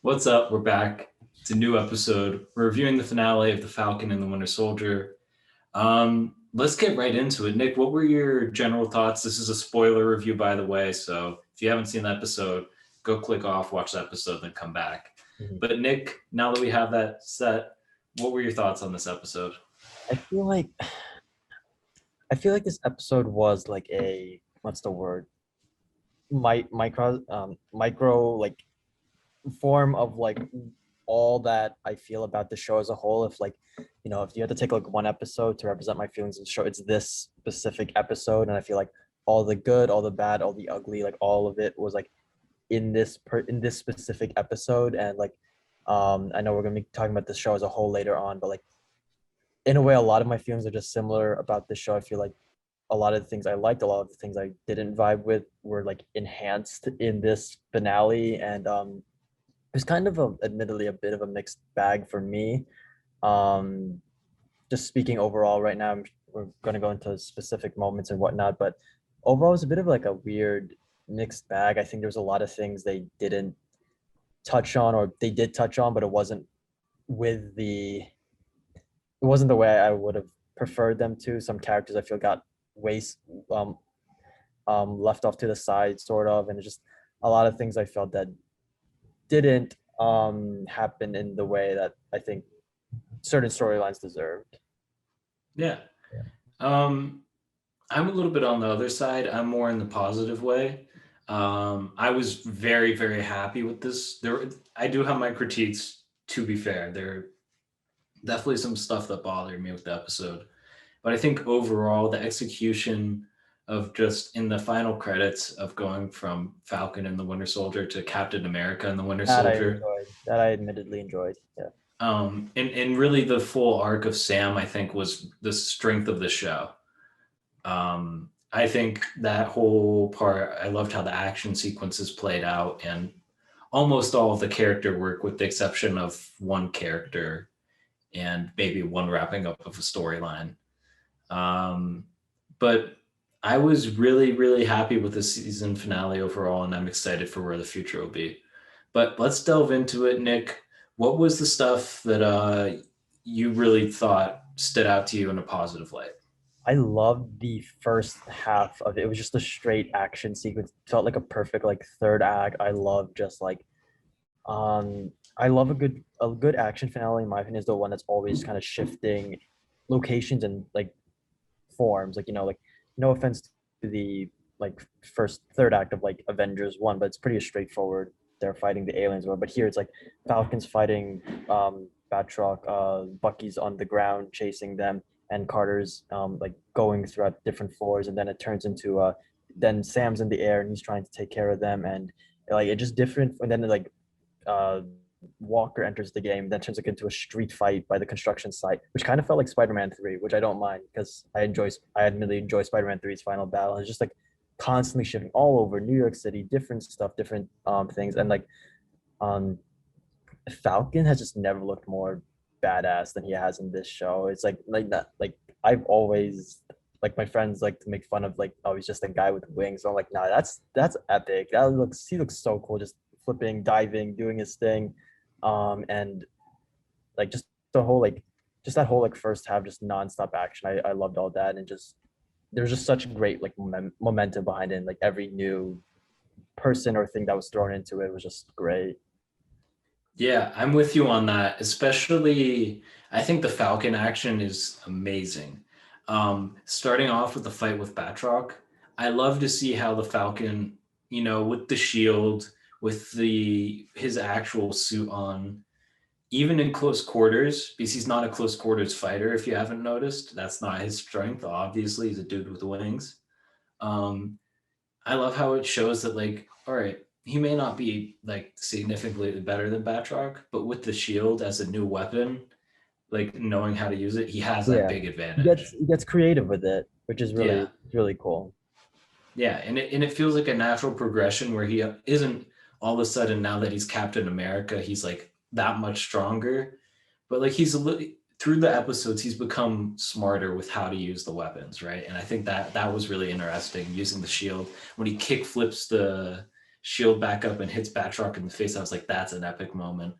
What's up? We're back. It's a new episode. We're reviewing the finale of The Falcon and the Winter Soldier. Let's get right into it. Nick, what were your general thoughts? This is a spoiler review, by the way. So if you haven't seen the episode, go click off, watch the episode, then come back. Mhm. But Nick, now that we have that set, what were your thoughts on this episode? I feel like I feel like this episode was like a what's the word? Micro like form of like all that I feel about the show as a whole. If you had to take like one episode to represent my feelings in the show, it's this specific episode. And I feel like all the good, all the bad, all the ugly, like all of it was like in this specific episode. And I know we're gonna be talking about the show as a whole later on, but like in a way, a lot of my feelings are just similar about this show. I feel like a lot of the things I liked, a lot of the things I didn't vibe with were like enhanced in this finale. And it was kind of admittedly a bit of a mixed bag for me. Um, just speaking overall right now, we're going to go into specific moments and whatnot, but overall, it's a bit of like a weird mixed bag. I think there's a lot of things they didn't touch on, or they did touch on, but with the it wasn't the way I would have preferred them to. Some characters I feel got waste um, left off to the side, sort of, and it's just a lot of things I felt that didn't happen in the way that I think certain storylines deserved. Yeah. Yeah. Um, I'm a little bit on the other side. I'm more in the positive way. I was very, very happy with this. I do have my critiques. To be fair, there are definitely some stuff that bothered me with the episode, but I think overall the execution of just in the final credits of going from Falcon and the Winter Soldier to Captain America and the Winter That I Soldier, enjoyed. That I admittedly enjoyed. Yeah. and really the full arc of Sam, I think was the strength of the show. I think that whole part, I loved how the action sequences played out and almost all of the character work, with the exception of one character and maybe one wrapping up of a storyline. Um, but I was really, really happy with the season finale overall, and I'm excited for where the future will be. But let's delve into it, Nick. What was the stuff that you really thought stood out to you in a positive light? I loved the first half of it. It was just a straight action sequence. Felt like a perfect like third act. I love just like I love a good action finale in my opinion is the one that's always kind of shifting locations and like forms. Like no offense to the like first third act of like Avengers 1, but it's pretty straightforward. They're fighting the aliens or but here it's like Falcon's fighting Batroc, Bucky's on the ground chasing them, and Carter's like going throughout different floors, and then it turns into then Sam's in the air and he's trying to take care of them, and like it just different, and then like uh Walker enters the game, then turns it into a street fight by the construction site, which kind of felt like Spider-Man 3, which I don't mind because I admittedly enjoy Spider-Man 3's final battle. It's just like constantly shifting all over New York City, different stuff, different things. And like um Falcon has just never looked more badass than he has in this show. It's like that like I've always like my friends like to make fun of like, oh, he's just a guy with wings. So I'm like, nah, that's epic. He looks so cool, just flipping, diving, doing his thing. And like just the whole like just that whole like first half, just nonstop action. I loved all that, and just there's just such great like momentum behind it. And, like every new person or thing that was thrown into it was just great. Yeah, I'm with you on that. Especially, I think the Falcon action is amazing. Starting off with the fight with Batroc, I love to see how the Falcon, with the shield, with the his actual suit on, even in close quarters, because he's not a close quarters fighter. If you haven't noticed, that's not his strength. Obviously, he's a dude with wings. Um, I love how it shows that, like, all right, he may not be like significantly better than Batroc, but with the shield as a new weapon, like knowing how to use it, he has that Yeah, big he advantage. gets creative with it, which is Yeah, really cool. yeah, and it feels like a natural progression where he isn't all of a sudden, now that he's Captain America, he's like that much stronger, but like through the episodes, he's become smarter with how to use the weapons, right? And I think that was really interesting, using the shield when he kick flips shield back up and hits Batroc in the face. I was like, that's an epic moment.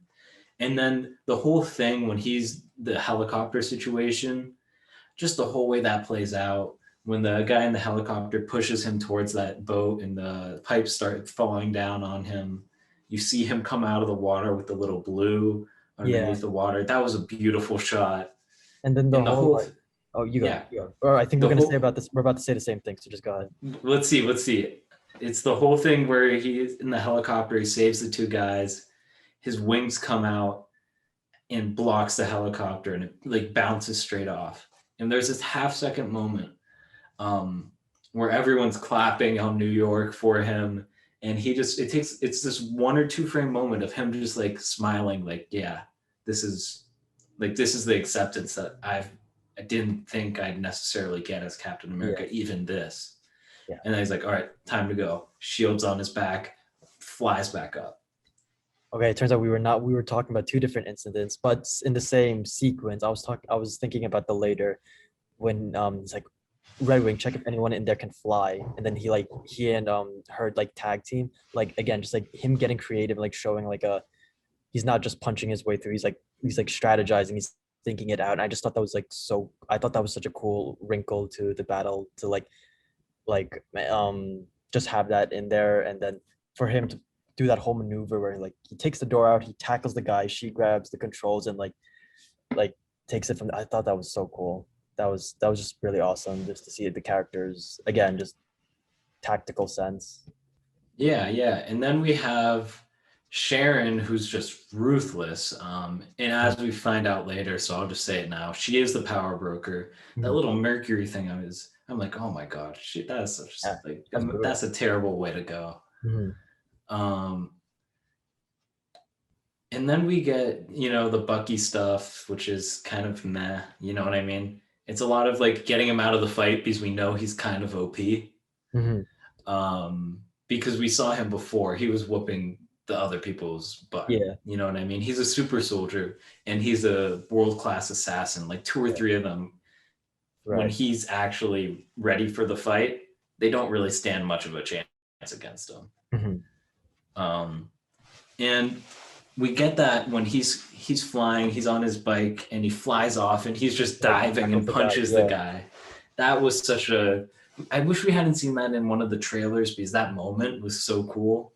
And then the whole thing when he's the helicopter situation, just the whole way that plays out, when the guy in the helicopter pushes him towards that boat and the pipes start falling down on him, you see him come out of the water with the little blue Yeah. underneath the water. That was a beautiful shot. And then the And the whole whole, like, oh, you go, yeah, you go. Or I think we're the gonna say whole, about this. We're about to say the same thing. So just go ahead. let's see. It's the whole thing where he's in the helicopter, he saves the two guys, his wings come out and blocks the helicopter and it like bounces straight off. And there's this half-second moment um, where everyone's clapping on New York for him, and it's this 1 or 2 frame moment of him just like smiling, like, yeah, this is this is the acceptance that I didn't think I'd necessarily get as Captain Yeah, America, even this. yeah. And then he's like, all right, time to go. Shields on his back, flies back up. Okay, it turns out we were talking about two different incidents, but in the same sequence. I was thinking about the later when it's like Red Wing, check if anyone in there can fly. And then he and Herd like tag team. Like again, just like him getting creative, like showing like a he's not just punching his way through, he's like strategizing, he's thinking it out. And I just thought that was like so I thought that was such a cool wrinkle to the battle to like just have that in there. And then for him to do that whole maneuver where like he takes the door out, he tackles the guy, she grabs the controls and like takes it from I thought that was so cool. That was just really awesome just to see the characters again, just tactical sense. Yeah, yeah. And then we have Sharon, who's just ruthless. And as we find out later, so I'll just say it now, she is the power broker. That Mhm. little Mercury thing, I'm like, oh my god, that is such Yeah, like that's that's brutal. a terrible way to go. Mhm. Um, and then we get the Bucky stuff, which is kind of meh. You know what I mean? It's a lot of like getting him out of the fight because we know he's kind of OP. Mhm. Because we saw him before. He was whooping the other people's butt. Yeah, You know what I mean? He's a super soldier and he's a world class assassin. Like two or yeah, three of them, when right. he's actually ready for the fight, they don't really stand much of a chance against him. Mhm. Um, and we get that when he's flying, he's on his bike and he flies off and he's just Like diving tackles and the guy. punches the Yeah, guy. That was such a I wish we hadn't seen that in one of the trailers because that moment was so cool.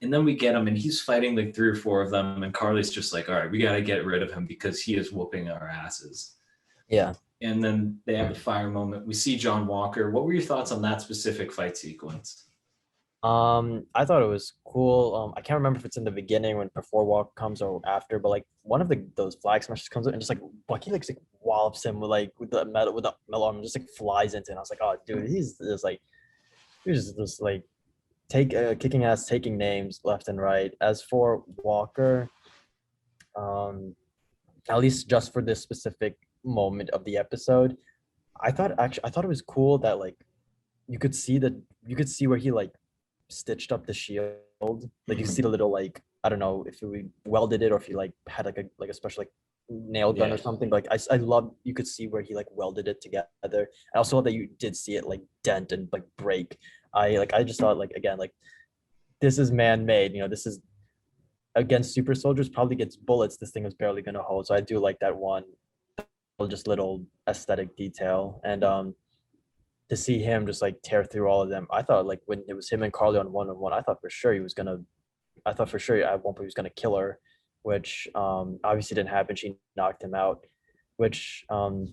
And then we get him and he's fighting like 3 or 4 of them and Carly's just like, all right, we got to get rid of him because he is whooping our asses. yeah. And then they have the fire moment. We see John Walker. What were your thoughts on that specific fight sequence? I thought it was cool. I can't remember if it's in the beginning when before walk comes or after, but like one of those flag smashers comes up and just like Bucky like wallops him with the metal arm and just like flies into it. And I was like, oh dude, he's just like kicking ass, taking names left and right. As for Walker, um, at least just for this specific moment of the episode, I thought it was cool that like you could see that you could see where he like stitched up the shield. Like you see Mm-hmm. the little like I don't know if we welded it or if he like had like a special like nail gun or Yeah. something. But like I love you could see where he like welded it together. I also love that you did see it like dent and like break. I just thought like again like this is man made. You know this is against super soldiers probably gets bullets. This thing is barely gonna hold. So I do like that one just little aesthetic detail and to see him just like tear through all of them. I thought like when it was him and Carly on one, I thought for sure I thought for sure at one point he was gonna kill her, which obviously didn't happen. She knocked him out, which I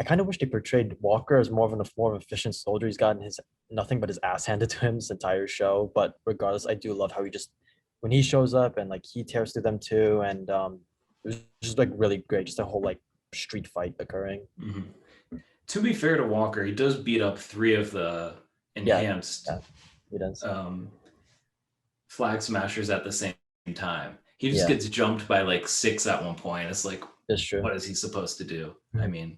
kind of wish they portrayed Walker as more of an efficient soldier. He's gotten his nothing but his ass handed to him this entire show. But regardless, I do love how he just when he shows up and like he tears through them too, and it was just like really great, just a whole like street fight occurring. Mm-hmm. To be fair to Walker, he does beat up 3 of the Yeah, enhanced yeah, he does. um, flag smashers at the same time. He just Yeah, gets jumped by like 6 at one point. It's like, that's true. what is he supposed to do? I Mhm. mean,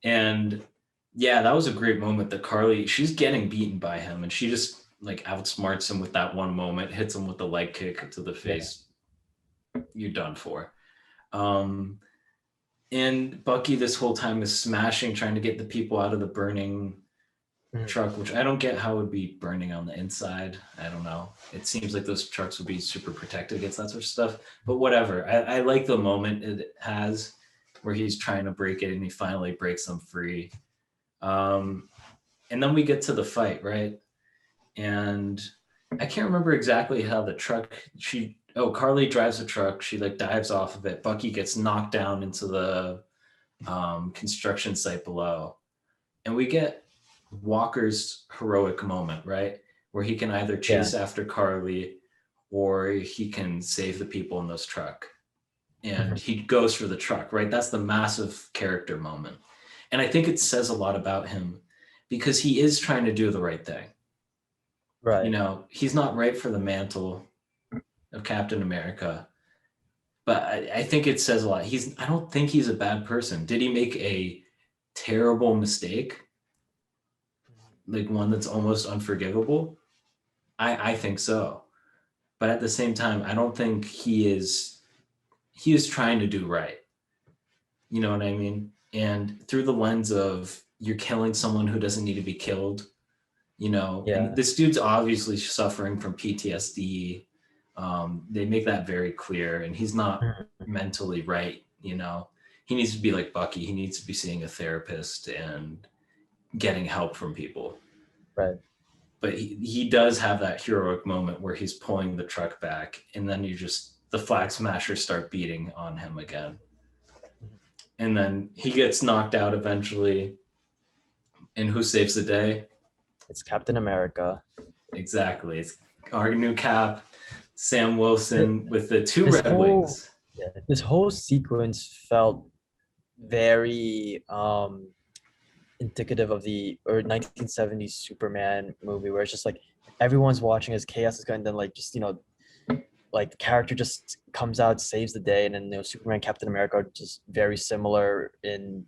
and yeah, that was a great moment that she's getting beaten by him and she just like outsmarts him with that one moment, hits him with the leg kick to the Yeah, face. You're done for. Um, and Bucky this whole time is smashing, trying to get the people out of the burning Mhm. truck, which I don't get how it would be burning on the inside. I don't know. It seems like those trucks would be super protected against that sort of stuff. But whatever. I like the moment it has where he's trying to break it and he finally breaks them free. Um, and then we get to the fight, right? And I can't remember exactly how the truck Carly drives the truck, she like dives off of it. Bucky gets knocked down into the construction site below. And we get Walker's heroic moment, right? Where he can either Yeah. chase after Carly or he can save the people in this truck. And Mhm. he goes for the truck, right? That's the massive character moment. And I think it says a lot about him because he is trying to do the right thing. You Right. know, he's not right for the mantle of Captain America, but I think it says a lot. I don't think he's a bad person. Did he make a terrible mistake? Like one that's almost unforgivable? I think so. But at the same time, I don't think he is trying to do right. You know what I mean? And through the lens of you're killing someone who doesn't need to be killed, you know, and Yeah. this dude's obviously suffering from PTSD. They make that very clear, and he's not Mhm. mentally right, you know. He needs to be like Bucky. He needs to be seeing a therapist and getting help from people. Right. But he does have that heroic moment where he's pulling the truck back and then the flag smashers start beating on him again, Mhm. and then he gets knocked out eventually. And who saves the day? It's Captain America. Exactly, it's our new Cap, Sam Th- Wilson with the two This red whole wings. yeah, this whole sequence felt very indicative of the or 1970s Superman movie where it's just like everyone's watching as chaos is going, and then like just like the character just comes out, saves the day, and then Superman, Captain America are just very similar in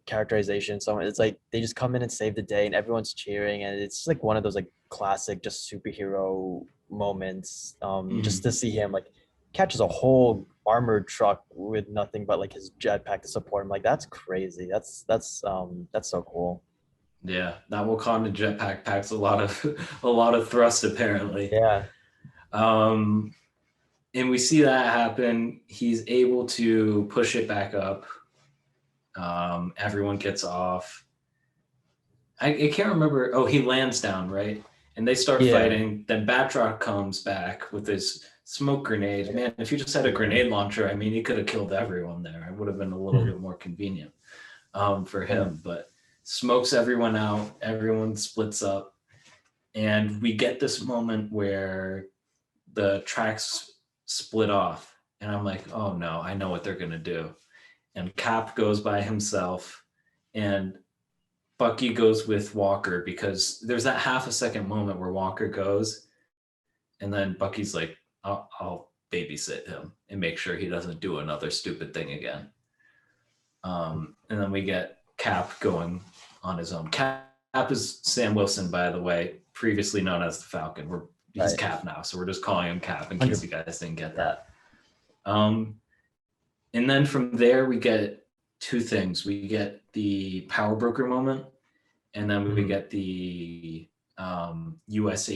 characterization. So it's like they just come in and save the day, and everyone's cheering, and it's just like one of those like classic just superhero moments. Just Mm-hmm. to see him like catches a whole armored truck with nothing but like his jetpack to support him, like that's crazy. That's so cool. Yeah, that Wakanda jetpack packs a lot of a lot of thrust apparently. Yeah, Um, and we see that happen. He's able to push it back up. Everyone gets off. I can't remember. Oh, he lands down, right? And they start yeah, fighting. Then Batroc comes back with his smoke grenade. Man, if you just had a yeah. grenade launcher, I mean, he could have killed everyone there. It would have been a little bit more convenient for Yeah. him. But smokes everyone out. Everyone splits up. And we get this moment where the tracks split off. And I'm like, oh no, I know what they're going to do. And Cap goes by himself. And Bucky goes with Walker because there's that half a second moment where Walker goes, and then Bucky's like, I'll babysit him and make sure he doesn't do another stupid thing again. And then we get Cap going on his own. Cap is Sam Wilson, by the way, previously known as the Falcon. He's Right. Cap now, so we're just calling him Cap in case 100. you guys didn't get Yeah. that. Um, and then from there, we get two things. We get the power broker moment, and then we Mhm. get the U.S.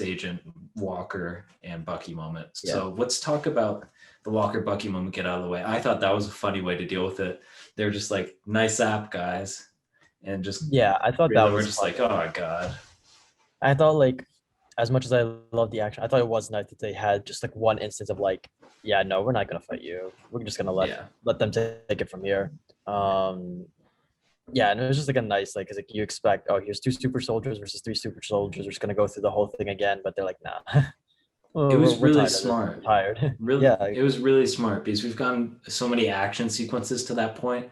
agent Walker and Bucky moment. Yeah. So let's talk about the Walker Bucky moment. Get out of the way. I thought that was a funny way to deal with it. They're just like, nice app, guys, and just Yeah, I thought that really we're was just like, funny. oh my god. I thought like as much as I love the action, I thought it was nice that they had just like one instance of like, yeah, no, we're not gonna fight you. We're just gonna Yeah, let them take it from here. Um, yeah, and it was just like a nice like because like you expect, oh, here's two super soldiers versus three super soldiers. We're just gonna go through the whole thing again, but they're like, nah, it was we're really tired of this. We're smart. tired. Really, Yeah, it was really smart because we've gone so many action sequences to that point.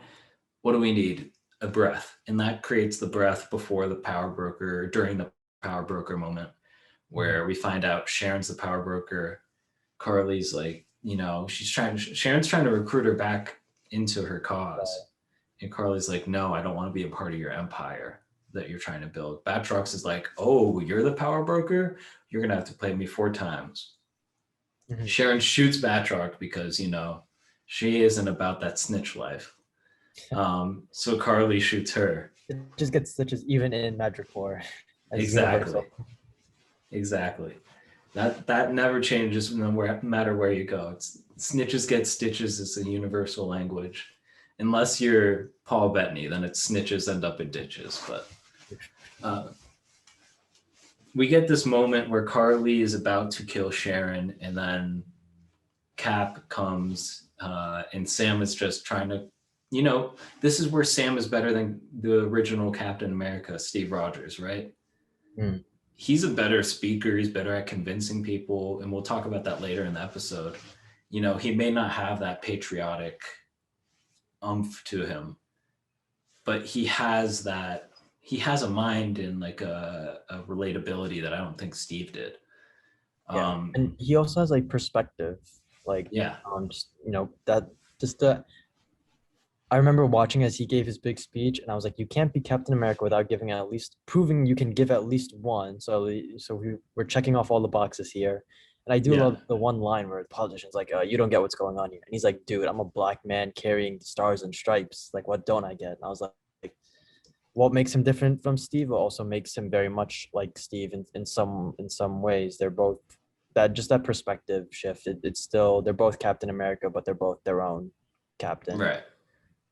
What do we need? A breath. And that creates the breath before the power broker, during the power broker moment, Mhm. where we find out Sharon's the power broker. Carly's like, Sharon's trying to recruit her back into her Right. cause. And Carly's like, no, I don't want to be a part of your empire that you're trying to build. Batrox is like, oh, you're the power broker? You're going to have to play me 4 times. Mhm. Sharon shoots Batroc because, she isn't about that snitch life. So Carly shoots her. it just gets stitches even in Magic Four as Exactly. universal. Exactly. That never changes no matter where you go. It's snitches get stitches is a universal language. Unless you're Paul Bettany, then it's snitches end up in ditches. But uh, we get this moment where Carly is about to kill Sharon, and then Cap comes, and Sam is just trying to, this is where Sam is better than the original Captain America, Steve Rogers, right? Mm, He's a better speaker. He's better at convincing people, and we'll talk about that later in the episode. He may not have that patriotic umph to him, but he has that. He has a mind and like a relatability that I don't think Steve did. yeah, Um, and he also has like perspective, like yeah, just that just the I remember watching as he gave his big speech, and I was like, you can't be Captain America without giving at least proving you can give at least one. So we're checking off all the boxes here. And I do yeah, love the one line where the politician's like, you don't get what's going on here. And he's like, dude, I'm a black man carrying the stars and stripes. Like, what don't I get? And I was like, what makes him different from Steve also makes him very much like Steve in some ways. They're both that perspective shift. It's still they're both Captain America, but they're both their own captain. right,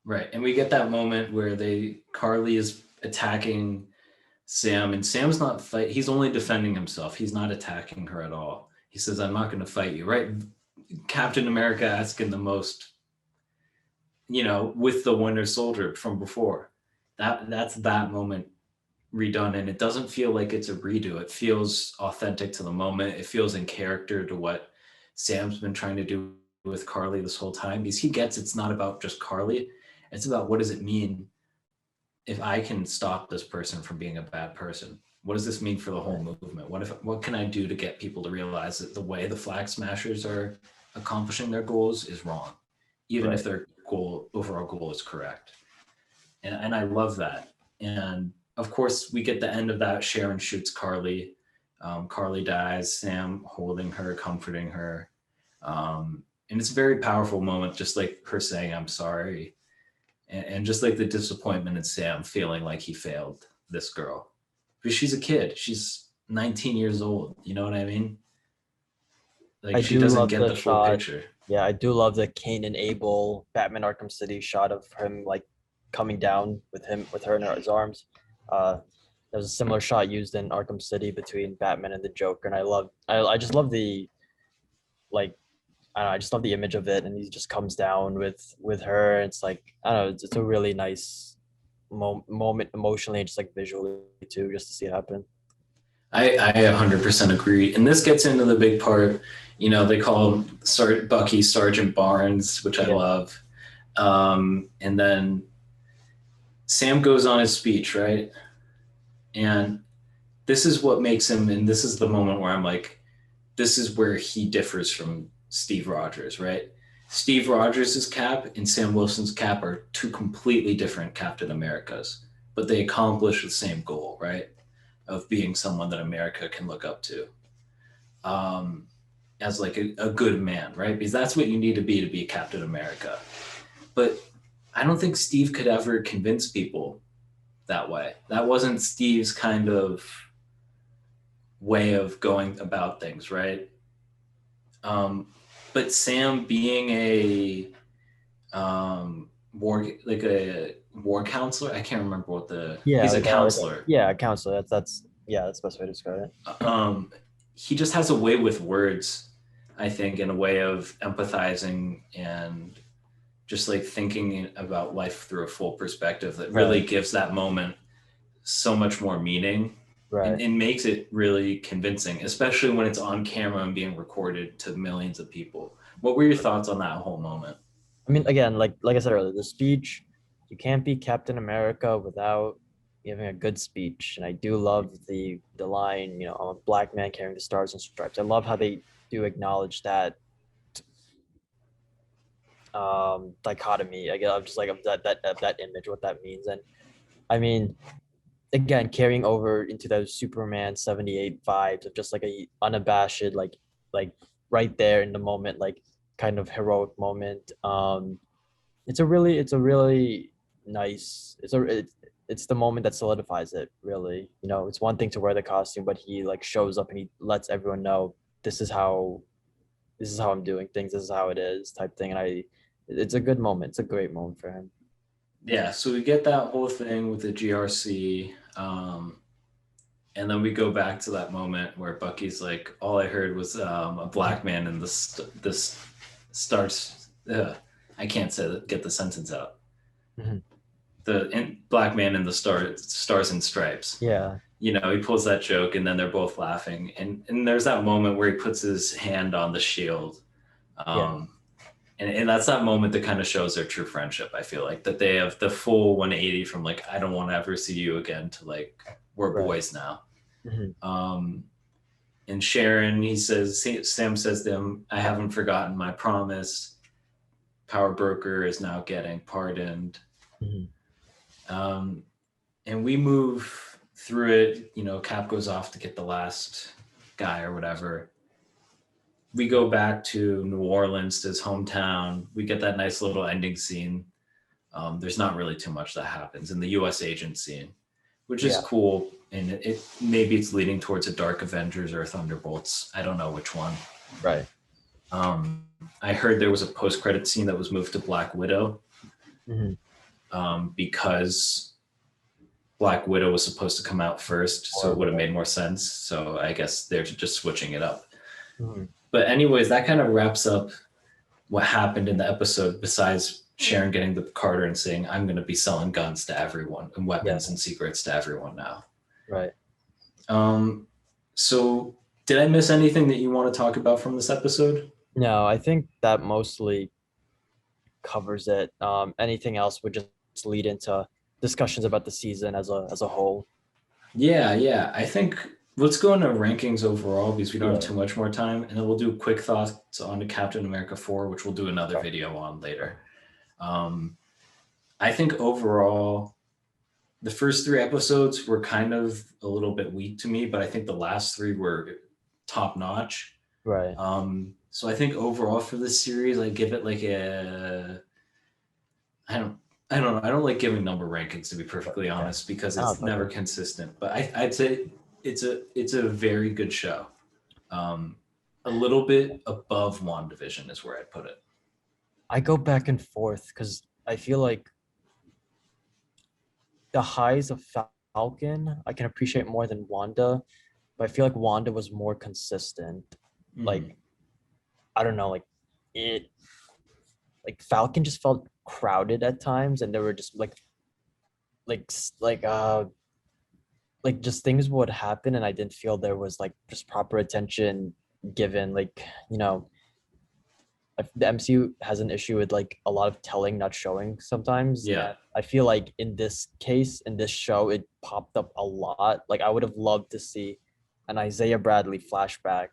right. And we get that moment where Carly is attacking Sam, and Sam's not fight. He's only defending himself. He's not attacking her at all. He says, "I'm not going to fight you." Right? Captain America asking the most, with the Winter Soldier from before. That's that moment redone, and it doesn't feel like it's a redo. It feels authentic to the moment. It feels in character to what Sam's been trying to do with Carly this whole time, because he gets it's not about just Carly. It's about what does it mean if I can stop this person from being a bad person? What does this mean for the whole movement? What can I do to get people to realize that the way the Flag Smashers are accomplishing their goals is wrong, even if Right. their overall goal is correct? And I love that. And of course, we get the end of that. Sharon shoots Carly. Carly dies. Sam holding her, comforting her, and it's a very powerful moment. Just like her saying, "I'm sorry," and just like the disappointment in Sam feeling like he failed this girl, because she's a kid. She's 19 years old. You know what I mean? Like I she do doesn't love get the the full shot. picture. Yeah, I do love the Cain and Abel Batman Arkham City shot of him like coming down with her in his arms. There's a similar shot used in Arkham City between Batman and the Joker, and I just love the like I don't know, I just love the image of it, and he just comes down with her. It's like I don't know, it's a really nice moment emotionally and just like visually too, just to see it happen. I 100% agree. And this gets into the big part. They call him Bucky Sergeant Barnes, which I Yeah, love. And then Sam goes on his speech, right? And this is what makes him, and this is the moment where I'm like, this is where he differs from Steve Rogers, right? Steve Rogers' Cap and Sam Wilson's Cap are two completely different Captain Americas, but they accomplish the same goal, right? Of being someone that America can look up to, um, as like a good man, right? Because that's what you need to be Captain America. But I don't think Steve could ever convince people that way. That wasn't Steve's kind of way of going about things, right? Um, but Sam being a war counselor, I can't remember what yeah, he's a counselor. yeah, a counselor. That's yeah, that's the best way to describe it. um, he just has a way with words, I think, in a way of empathizing and just like thinking about life through a full perspective that really Right, gives that moment so much more meaning, and, right. and makes it really convincing, especially when it's on camera and being recorded to millions of people. What were your thoughts on that whole moment? I mean, again, like I said earlier, the speech, you can't be Captain America without giving a good speech. And I do love the line, I'm a black man carrying the stars and stripes. I love how they do acknowledge that dichotomy. I guess I'm just like that image, what that means. And I mean, again, carrying over into those Superman 78 vibes of just like a unabashed, like right there in the moment, like kind of heroic moment. It's a really nice it's the moment that solidifies it, really. You know, it's one thing to wear the costume, but he like shows up and he lets everyone know this is how I'm doing things, this is how it is, type thing. And it's a good moment. It's a great moment for him. Yeah, so we get that whole thing with the GRC. And then we go back to that moment where Bucky's like, all I heard was a black man in this starts. I can't get the sentence out. Mhm. Black man in the stars and stripes. Yeah. You know, he pulls that joke, and then they're both laughing. And there's that moment where he puts his hand on the shield. Yeah. Um, and that's that moment that kind of shows their true friendship. I feel like that they have the full 180 from like, I don't want to ever see you again to like, we're Right. boys now. Hmm. Um, and Sharon, Sam says to him, I haven't forgotten my promise. Power Broker is now getting pardoned. Hmm. Um, and we move through it. You know, Cap goes off to get the last guy or whatever. We go back to New Orleans, to his hometown. We get that nice little ending scene. There's not really too much that happens in the U.S. agent scene, which is Yeah. cool. And it maybe it's leading towards a Dark Avengers or Thunderbolts. I don't know which one. Right. Um, I heard there was a post-credit scene that was moved to Black Widow Hmm. because Black Widow was supposed to come out first, so Or it would have right. made more sense. So I guess they're just switching it up. Hmm. But anyways, that kind of wraps up what happened in the episode. Besides Sharon getting the Carter and saying, "I'm going to be selling guns to everyone and Yeah. weapons and secrets to everyone now." Right. Um, so did I miss anything that you want to talk about from this episode? No, I think that mostly covers it. Anything else would just lead into discussions about the season as a whole. Yeah. I think let's go into rankings overall because we don't have Yeah. too much more time, and then we'll do quick thoughts on the Captain America 4, which we'll do another Okay. video on later. Um, I think overall, the first three episodes were kind of a little bit weak to me, but I think the last three were top notch. Right. So I think overall for this series, I give it like I don't, I don't know. I don't like giving number rankings to be perfectly Okay. honest because Oh, it's it's never okay. consistent. But I'd say it's a very good show. A little bit above WandaVision is where I'd put it. I go back and forth because I feel like the highs of Falcon I can appreciate more than Wanda, but I feel like Wanda was more consistent. Mm, Like I don't know, it like Falcon just felt crowded at times, and there were just like s- like uh like just things would happen, and I didn't feel there was like just proper attention given. Like you know, the MCU has an issue with like a lot of telling, not showing sometimes. yeah, And I feel like in this case, in this show, it popped up a lot. Like I would have loved to see an Isaiah Bradley flashback,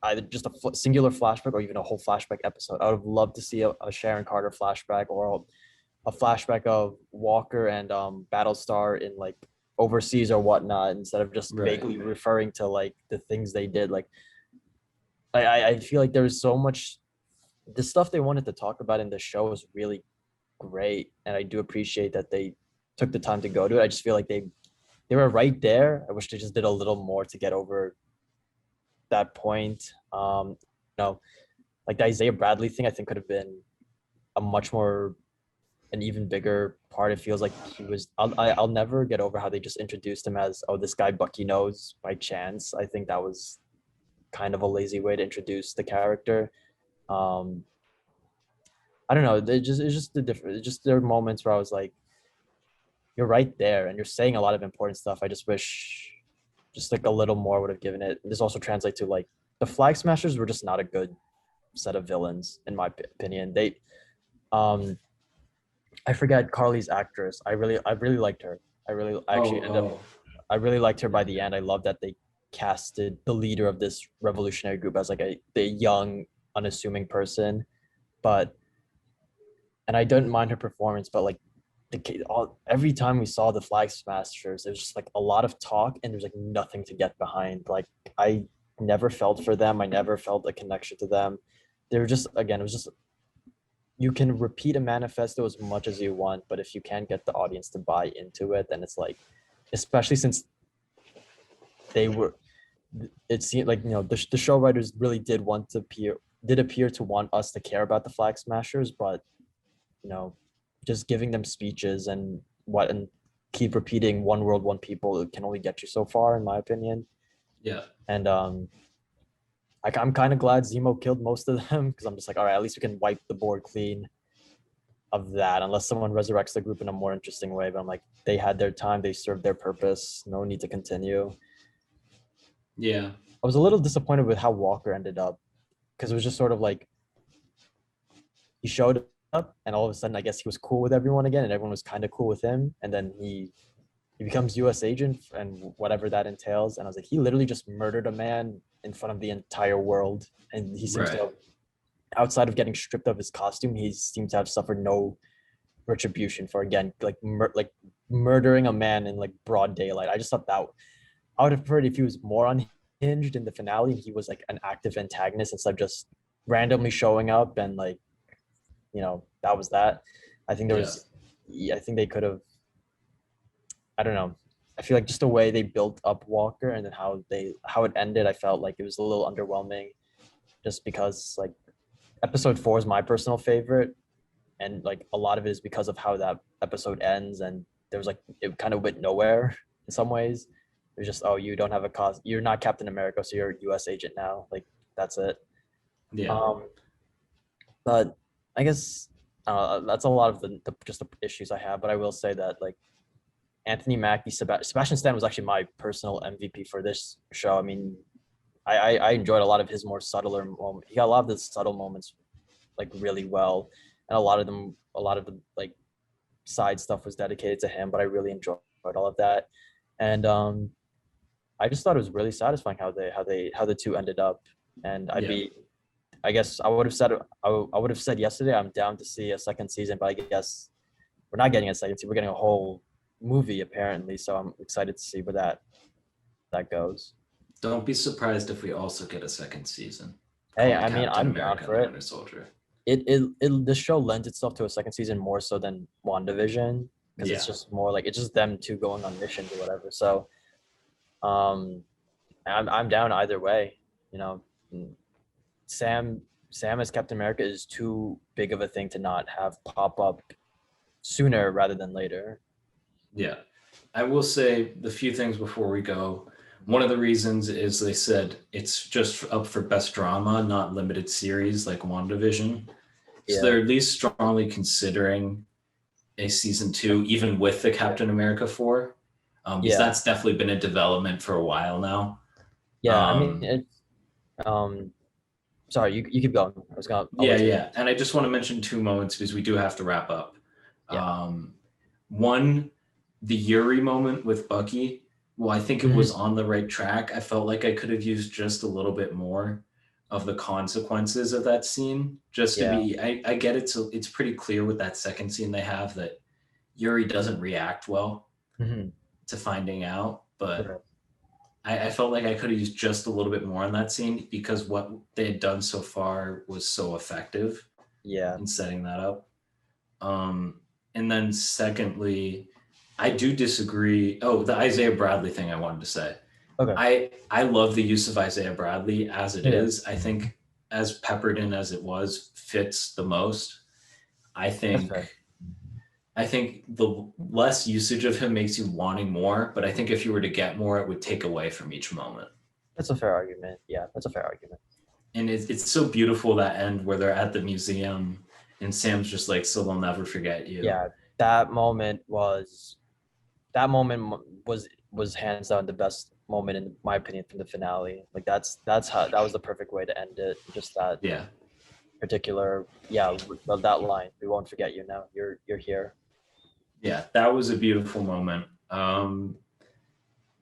either just a singular flashback or even a whole flashback episode. I would have loved to see a Sharon Carter flashback or a flashback of Walker and Battlestar in like overseas or whatnot, instead of just right. vaguely referring to like the things they did. Like I feel like there's so much the stuff they wanted to talk about in the show was really great, and I do appreciate that they took the time to go to it. I just feel like they were right there. I wish they just did a little more to get over that point. You know, like the Isaiah Bradley thing, I think could have been a much more an even bigger part. It feels like he was. I'll never get over how they just introduced him as, oh, this guy Bucky knows by chance. I think that was kind of a lazy way to introduce the character. Um, I don't know. It's just the different. Just there are moments where I was like, you're right there, and you're saying a lot of important stuff. I just wish, just like a little more would have given it. This also translates to like the Flag Smashers were just not a good set of villains in my opinion. Um, I forget Carly's actress. I really liked her. I Oh, actually ended up, oh, I really liked her by the end. I love that they casted the leader of this revolutionary group as like the young, unassuming person, but and I didn't mind her performance, but like every time we saw the Flag Smashers, there was just like a lot of talk and there's like nothing to get behind. Like I never felt for them. I never felt a connection to them. They were just again, it was just you can repeat a manifesto as much as you want, but if you can't get the audience to buy into it, then it's like, especially since they were, it seemed like, the show writers really did appear to want us to care about the Flag Smashers, but you know, just giving them speeches and keep repeating one world, one people, it can only get you so far, in my opinion. Yeah. And I'm kind of glad Zemo killed most of them because I'm just like, all right, at least we can wipe the board clean of that, unless someone resurrects the group in a more interesting way. But I'm like, they had their time, they served their purpose, no need to continue. Yeah. I was a little disappointed with how Walker ended up because it was just sort of like he showed up and all of a sudden I guess he was cool with everyone again and everyone was kind of cool with him, and then he becomes US agent and whatever that entails. And I was like, he literally just murdered a man in front of the entire world, and he seems to Right. have, outside of getting stripped of his costume, he seems to have suffered no retribution for, again, like murdering a man in like broad daylight. I just thought that I would have preferred if he was more unhinged in the finale and he was like an active antagonist instead of just randomly showing up and like, that was that. I think there Yeah. was, I think they could have, I don't know. I feel like just the way they built up Walker and then how it ended, I felt like it was a little underwhelming just because like episode 4 is my personal favorite, and like a lot of it is because of how that episode ends, and there was like it kind of went nowhere in some ways. It was just, oh, you don't have a cause, you're not Captain America, so you're a US agent now. Like that's it. Yeah. Um but I guess that's a lot of the just the issues I have. But I will say that like Anthony Mackie, Sebastian Stan was actually my personal MVP for this show. I mean, I enjoyed a lot of his more subtler moments. He got a lot of the subtle moments like really well, and a lot of the like side stuff was dedicated to him. But I really enjoyed all of that, and I just thought it was really satisfying how the two ended up. And Yeah. I guess I would have said I would have said yesterday I'm down to see a second season, but I guess we're not getting a second season. We're getting a whole movie apparently, so I'm excited to see where that goes. Don't be surprised if we also get a second season Hey, called I mean, Captain I'm down America and for the it. Winter Soldier. This show lends itself to a second season more so than WandaVision because it's Yeah. just more like it's just them two going on missions or whatever. So um I'm down either way. You know, Sam Sam as Captain America is too big of a thing to not have pop up sooner rather than later. Yeah. I will say the few things before we go. One of the reasons is they said it's just up for best drama, not limited series like WandaVision. So Yeah. they're at least strongly considering a season two, even with the Captain America 4, because Yeah. that's definitely been in development for a while now. Yeah. I mean, Um, it's sorry, you keep going. I'll yeah, let you yeah. finish. And I just want to mention two moments because we do have to wrap up. Yeah. Um, One, the Yuri moment with Bucky. Well, I think it was Mhm. on the right track. I felt like I could have used just a little bit more of the consequences of that scene. Just to Yeah. be, I get it. So it's pretty clear with that second scene they have that Yuri doesn't react well Mhm. to finding out, but Right. I felt like I could have used just a little bit more on that scene because what they had done so far was so effective Yeah. in setting that up. And then secondly, I do disagree. Oh, the Isaiah Bradley thing I wanted to say. Okay. I love the use of Isaiah Bradley as it Yeah. is. I think as peppered in as it was fits the most. I That's think fair. I think the less usage of him makes you wanting more, but I think if you were to get more, it would take away from each moment. That's a fair argument. Yeah, that's a fair argument. And it's so beautiful that end where they're at the museum and Sam's just like, so they'll never forget you. Yeah, that moment was that moment was hands down the best moment in my opinion from the finale. Like that's how that was the perfect way to end it. Just that Yeah. particular, yeah, that line. We won't forget you now. You're here. Yeah. That was a beautiful moment.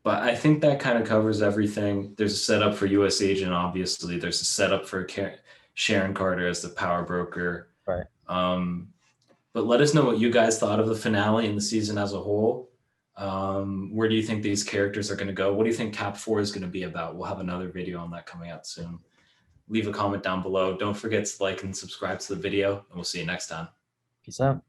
But I think that kind of covers everything. There's a setup for US Agent, obviously. There's a setup for Sharon Carter as the power broker. Right. Um, but let us know what you guys thought of the finale and the season as a whole. Where do you think these characters are going to go? What do you think Cap 4 is going to be about? We'll have another video on that coming out soon. leave a comment down below. Don't forget to like and subscribe to the video, and we'll see you next time. Peace out.